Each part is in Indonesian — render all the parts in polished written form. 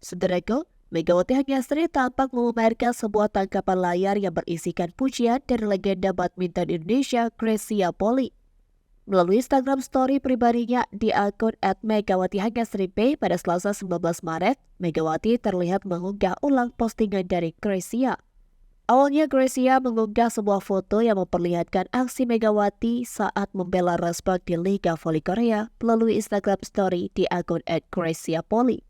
Sederego, Megawati Hanyasri tampak memamerkan sebuah tangkapan layar yang berisikan pujian dari legenda badminton Indonesia Gracia Poli. Melalui Instagram story pribadinya di akun @megawatihanyasriP pada Selasa 19 Maret, Megawati terlihat mengunggah ulang postingan dari Gracia. Awalnya Gracia mengunggah sebuah foto yang memperlihatkan aksi Megawati saat membela Respak di Liga Voli Korea melalui Instagram story di akun @graciapoli.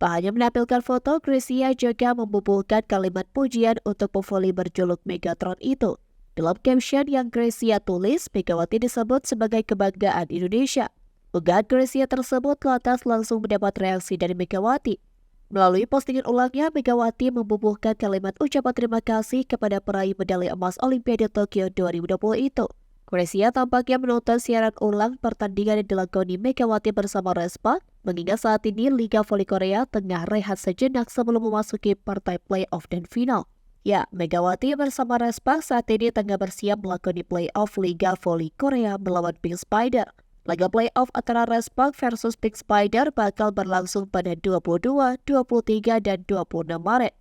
Tak hanya menampilkan foto, Gracia juga membubuhkan kalimat pujian untuk pevoli berjuluk Megatron itu. Dalam caption yang Gracia tulis, Megawati disebut sebagai kebanggaan Indonesia. Unggahan Gracia tersebut lantas langsung mendapat reaksi dari Megawati. Melalui postingan ulangnya, Megawati membubuhkan kalimat ucapan terima kasih kepada peraih medali emas Olimpiade Tokyo 2020 itu. Gracia tampaknya menonton siaran ulang pertandingan yang dilakoni Megawati bersama Respak, mengingat saat ini Liga Voli Korea tengah rehat sejenak sebelum memasuki partai playoff dan final. Ya, Megawati bersama Respak saat ini tengah bersiap melakoni playoff Liga Voli Korea melawan Pink Spider. Laga playoff antara Respak versus Pink Spider bakal berlangsung pada 22, 23, dan 26 Maret.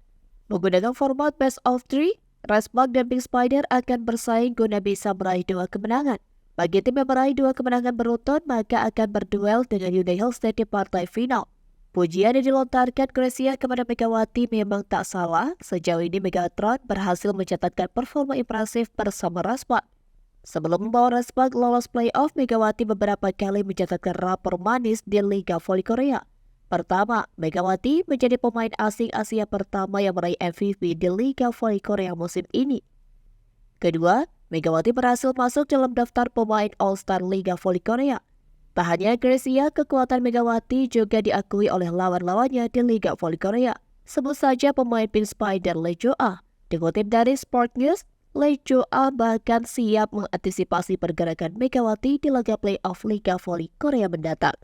Menggunakan format best of 3, Respak dan Pink Spider akan bersaing guna bisa meraih 2 kemenangan. Bagi tim yang meraih 2 kemenangan beruntun, maka akan berduel dengan Hyundai Hillstead di partai final. Pujian yang dilontarkan Gracia kepada Megawati memang tak salah. Sejauh ini Megatron berhasil mencatatkan performa impresif bersama Respak. Sebelum membawa Respak lolos playoff, Megawati beberapa kali mencatatkan rapor manis di Liga Voli Korea. Pertama, Megawati menjadi pemain asing Asia pertama yang meraih MVP di Liga Voli Korea musim ini. Kedua, Megawati berhasil masuk dalam daftar pemain All-Star Liga Voli Korea. Tak hanya Gracia, kekuatan Megawati juga diakui oleh lawan-lawannya di Liga Voli Korea. Sebut saja pemain Pink Spider Lee Jo-ah. Dikutip dari Sport News, Lee Jo-ah bahkan siap mengantisipasi pergerakan Megawati di laga playoff Liga Voli Korea mendatang.